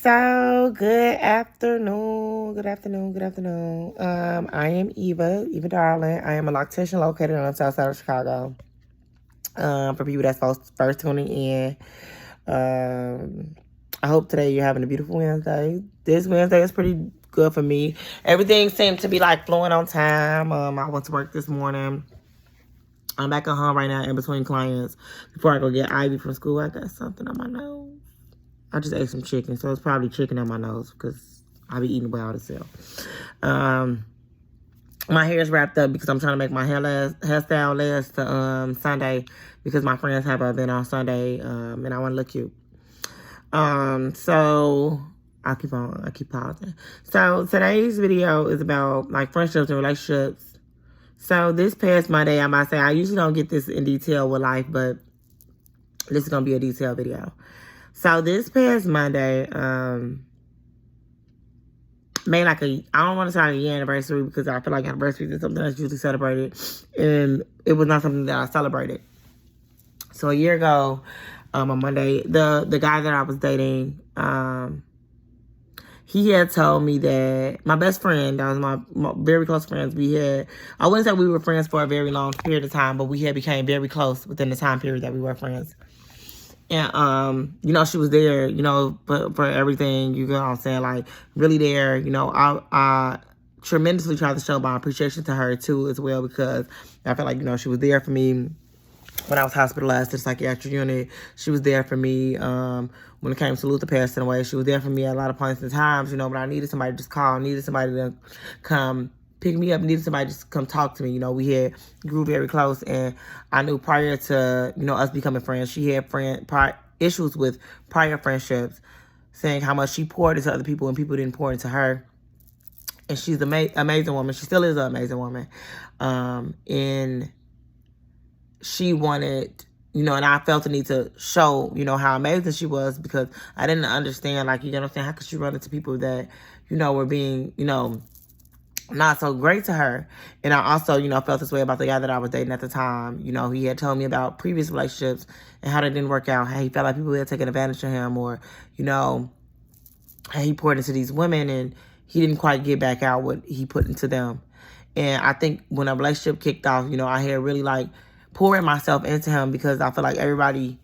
So, good afternoon. Good afternoon. Good afternoon. I am Eva Darling. I am a lactation located on the south side of Chicago. For people that's first tuning in, I hope today you're having a beautiful Wednesday. This Wednesday is pretty good for me. Everything seemed to be like flowing on time. I went to work this morning. I'm back at home right now in between clients before I go get Ivy from school. I got something on my nose. I just ate some chicken, so it's probably chicken on my nose because I be eating wild as hell. My hair is wrapped up because I'm trying to make my hairstyle last to Sunday because my friends have an event on Sunday, and I want to look cute. So I keep pausing. So today's video is about like friendships and relationships. So this past Monday, I might say I usually don't get this in detail with life, but this is gonna be a detailed video. So this past Monday, made like I don't want to say a year anniversary because I feel like anniversaries is something that's usually celebrated, and it was not something that I celebrated. So a year ago, on Monday, the guy that I was dating, he had told me that my best friend, that was my very close friends, I wouldn't say we were friends for a very long period of time, but we had became very close within the time period that we were friends. And, she was there, for everything, you know what I'm saying? Like, really there, I tremendously tried to show my appreciation to her, too, as well, because I felt like, she was there for me when I was hospitalized to the psychiatric unit. She was there for me when it came to Luther passing away. She was there for me at a lot of points and times, but I needed somebody to just call, needed somebody to come pick me up, needed somebody to just come talk to me. We grew very close, and I knew prior to, us becoming friends, she had issues with prior friendships, saying how much she poured into other people and people didn't pour into her. And she's an amazing woman. She still is an amazing woman. And she wanted, and I felt the need to show, how amazing she was, because I didn't understand, like, how could she run into people that, were being, not so great to her. And I also, felt this way about the guy that I was dating at the time. He had told me about previous relationships and how they didn't work out, how he felt like people had taken advantage of him, or, how he poured into these women and he didn't quite get back out what he put into them. And I think when a relationship kicked off, I had really like pouring myself into him, because I feel like everybody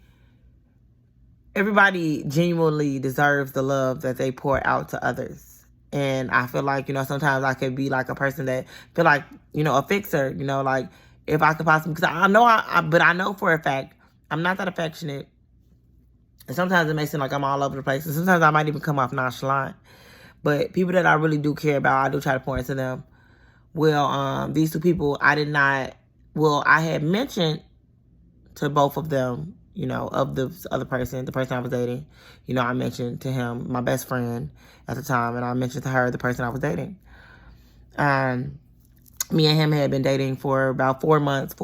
genuinely deserves the love that they pour out to others. And I feel like, sometimes I could be like a person that feel like, a fixer, like if I could possibly, because I know but I know for a fact, I'm not that affectionate. And sometimes it may seem like I'm all over the place. And sometimes I might even come off nonchalant. But people that I really do care about, I do try to pour into them. Well, these two people, I had mentioned to both of them, of the other person, the person I was dating. I mentioned to him, my best friend at the time, and I mentioned to her, the person I was dating. Me and him had been dating for about 4 or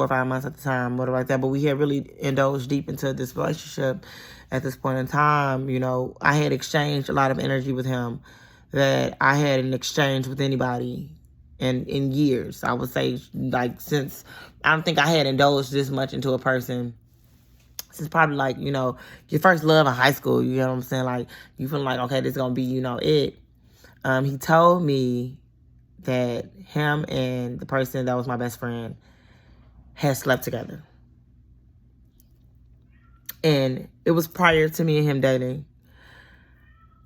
5 months at the time, whatever like that. But we had really indulged deep into this relationship at this point in time. I had exchanged a lot of energy with him that I hadn't exchanged with anybody in years. I would say, like, since I don't think I had indulged this much into a person since probably, like, your first love in high school. You know what I'm saying? Like, you feel like, okay, this is going to be, it. He told me that him and the person that was my best friend had slept together. And it was prior to me and him dating.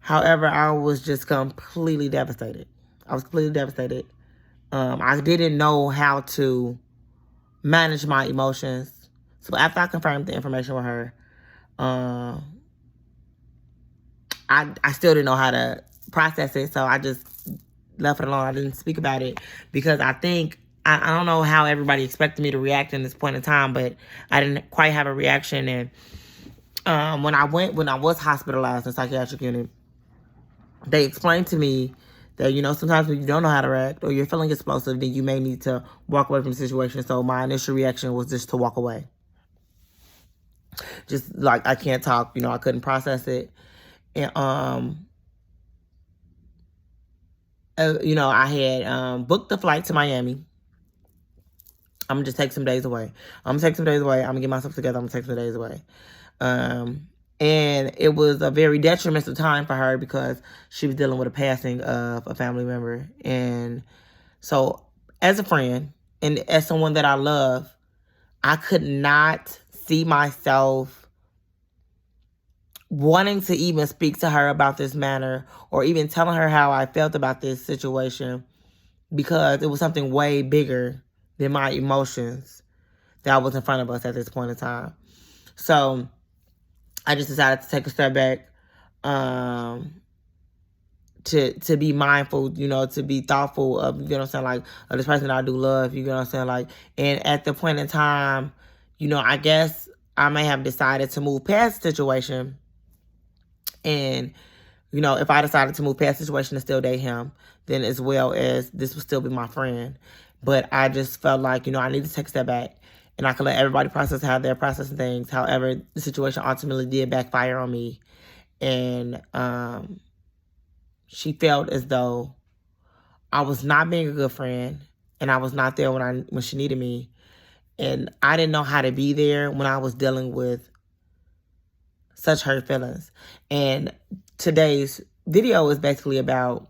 However, I was just completely devastated. I was completely devastated. I didn't know how to manage my emotions. So after I confirmed the information with her, I still didn't know how to process it. So I just left it alone. I didn't speak about it because I think, I don't know how everybody expected me to react in this point in time, but I didn't quite have a reaction. And when I was hospitalized in the psychiatric unit, they explained to me that, sometimes when you don't know how to react or you're feeling explosive, then you may need to walk away from the situation. So my initial reaction was just to walk away. Just like, I can't talk, I couldn't process it. And, I had booked the flight to Miami. I'm going to just take some days away. I'm going to get myself together. I'm going to take some days away. And it was a very detrimental time for her because she was dealing with a passing of a family member. And so as a friend and as someone that I love, I could not see myself wanting to even speak to her about this matter or even telling her how I felt about this situation, because it was something way bigger than my emotions that was in front of us at this point in time. So I just decided to take a step back, to be mindful, you know, to be thoughtful of, you know what I'm saying, like, of this person that I do love, you know what I'm saying, like, and at the point in time, you know, I guess I may have decided to move past the situation. And, you know, if I decided to move past the situation and still date him, then as well as this would still be my friend. But I just felt like, you know, I need to take a step back and I could let everybody process how they're processing things. However, the situation ultimately did backfire on me. And she felt as though I was not being a good friend and I was not there when she needed me. And I didn't know how to be there when I was dealing with such hurt feelings. And today's video is basically about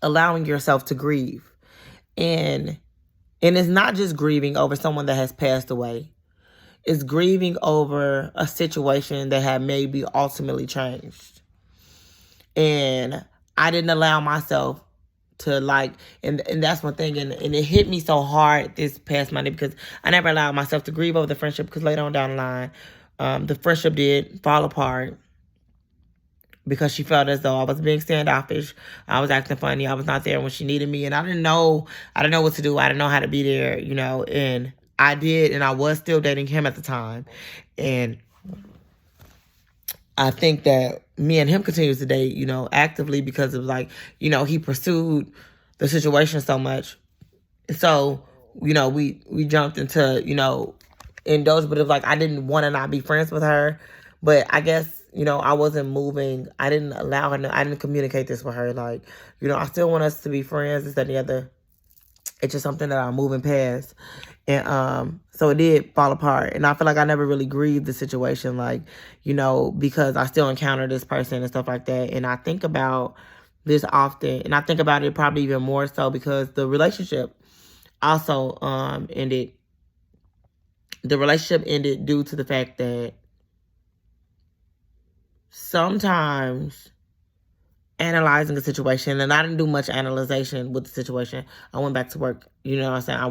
allowing yourself to grieve. And it's not just grieving over someone that has passed away. It's grieving over a situation that had maybe ultimately changed. And I didn't allow myself to, like, and that's one thing, and it hit me so hard this past Monday because I never allowed myself to grieve over the friendship, because later on down the line, the friendship did fall apart because she felt as though I was being standoffish. I was acting funny. I was not there when she needed me, and I didn't know what to do. I didn't know how to be there, you know, and I did, and I was still dating him at the time. And I think that me and him continues to date, you know, actively because of, like, you know, he pursued the situation so much. So, you know, we jumped into, you know, in those, but it was like I didn't want to not be friends with her. But I guess, you know, I wasn't moving. I didn't allow her I didn't communicate this with her. Like, you know, I still want us to be friends, this, that, and the other. It's just something that I'm moving past. And so it did fall apart. And I feel like I never really grieved the situation, like, you know, because I still encounter this person and stuff like that. And I think about this often. And I think about it probably even more so because the relationship also ended. The relationship ended due to the fact that sometimes analyzing the situation, and I didn't do much analyzation with the situation. I went back to work. You know what I'm saying? I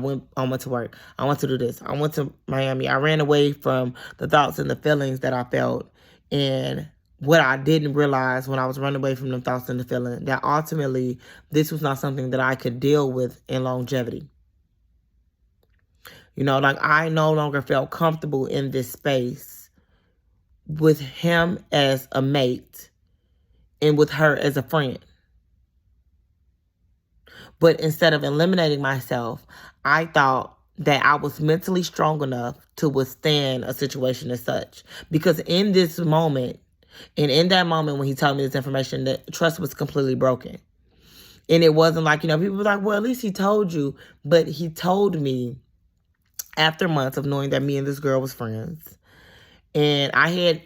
went to work. I went to do this. I went to Miami. I ran away from the thoughts and the feelings that I felt. And what I didn't realize when I was running away from the thoughts and the feeling, that ultimately this was not something that I could deal with in longevity. You know, like, I no longer felt comfortable in this space with him as a mate and with her as a friend. But instead of eliminating myself, I thought that I was mentally strong enough to withstand a situation as such. Because in this moment, and in that moment when he told me this information, the trust was completely broken. And it wasn't like, you know, people were like, well, at least he told you. But he told me after months of knowing that me and this girl was friends. And I had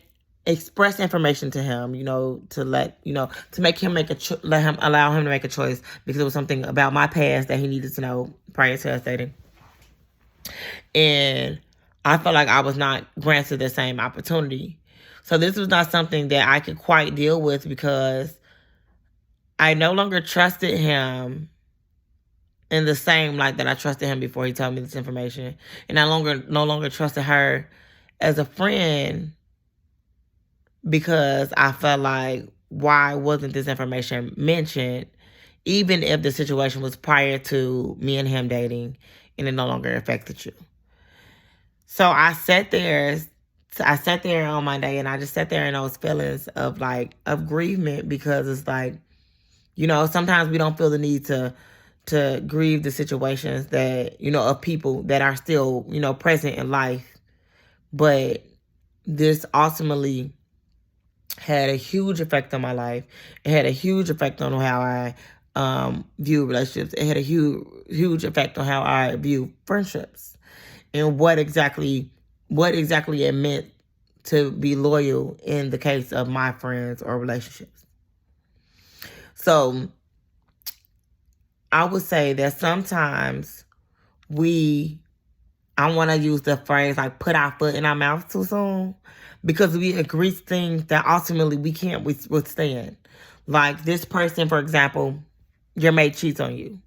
expressed information to him, you know, to let, you know, to make him allow him to make a choice, because it was something about my past that he needed to know prior to us dating. And I felt like I was not granted the same opportunity. So this was not something that I could quite deal with, because I no longer trusted him in the same light that I trusted him before he told me this information. And I no longer trusted her as a friend, because I felt like, why wasn't this information mentioned, even if the situation was prior to me and him dating and it no longer affected you? So I sat there on Monday, and I just sat there in those feelings of grievement, because it's like, you know, sometimes we don't feel the need to grieve the situations that, you know, of people that are still, you know, present in life. But this ultimately had a huge effect on my life. It had a huge effect on how I view relationships. It had a huge effect on how I view friendships, and what exactly it meant to be loyal in the case of my friends or relationships. So I would say that sometimes I want to use the phrase like put our foot in our mouth too soon, because we agree to things that ultimately we can't withstand. Like this person, for example, your mate cheats on you.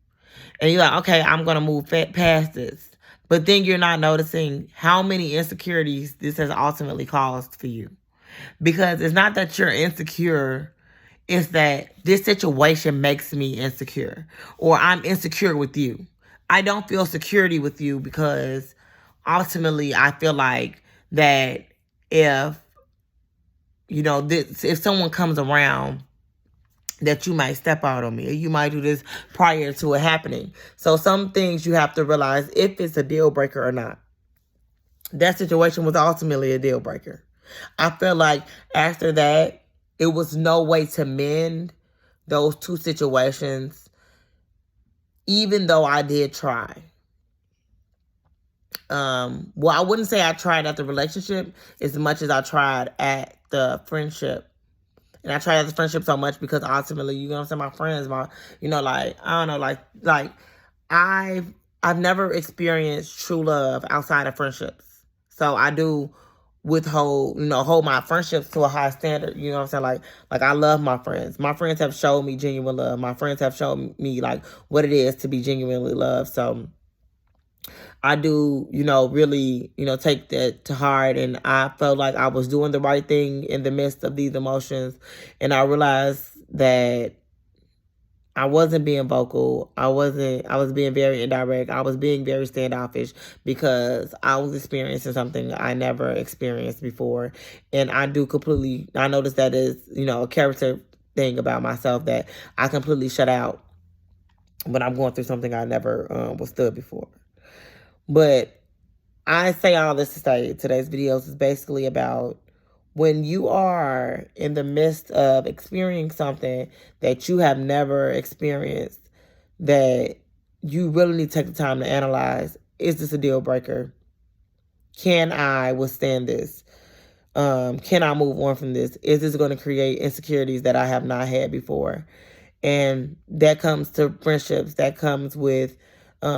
And you're like, okay, I'm going to move past this. But then you're not noticing how many insecurities this has ultimately caused for you. Because it's not that you're insecure, it's that this situation makes me insecure. Or I'm insecure with you. I don't feel security with you because ultimately I feel like that if, if someone comes around, that you might step out on me, or you might do this prior to it happening. So some things you have to realize if it's a deal breaker or not. That situation was ultimately a deal breaker. I feel like after that, it was no way to mend those two situations, even though I did try. Well, I wouldn't say I tried at the relationship as much as I tried at the friendship. And I tried the friendship so much because ultimately, my friends, I don't know, like I've never experienced true love outside of friendships. So I do hold my friendships to a high standard. You know what I'm saying? Like I love my friends. My friends have shown me genuine love. My friends have shown me like what it is to be genuinely loved. So I do, really, take that to heart. And I felt like I was doing the right thing in the midst of these emotions. And I realized that I wasn't being vocal. I was being very indirect. I was being very standoffish because I was experiencing something I never experienced before. And I noticed that is, a character thing about myself, that I completely shut out when I'm going through something I never withstood before. But I say all this to say today's videos is basically about when you are in the midst of experiencing something that you have never experienced, that you really need to take the time to analyze, is this a deal breaker? Can I withstand this? Can I move on from this? Is this going to create insecurities that I have not had before? And that comes to friendships. That comes with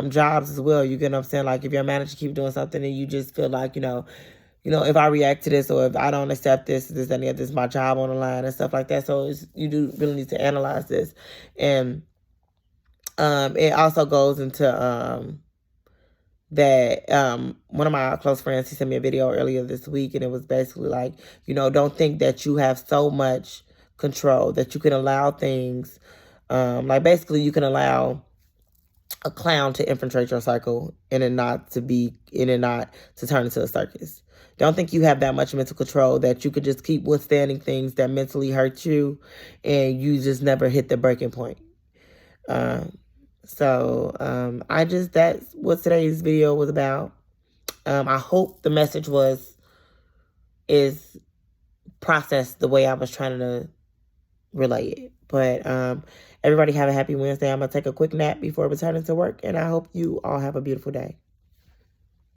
jobs as well. You get what I'm saying? Like if your manager keep doing something and you just feel like, if I react to this or if I don't accept this, any of this, my job on the line and stuff like that. So you do really need to analyze this. And it also goes into that one of my close friends, he sent me a video earlier this week, and it was basically like, don't think that you have so much control that you can allow things, like basically you can allow a clown to infiltrate your cycle and it not to turn into a circus. Don't think you have that much mental control that you could just keep withstanding things that mentally hurt you and you just never hit the breaking point. That's what today's video was about. I hope the message is processed the way I was trying to relay it. But everybody have a happy Wednesday. I'm going to take a quick nap before returning to work, and I hope you all have a beautiful day.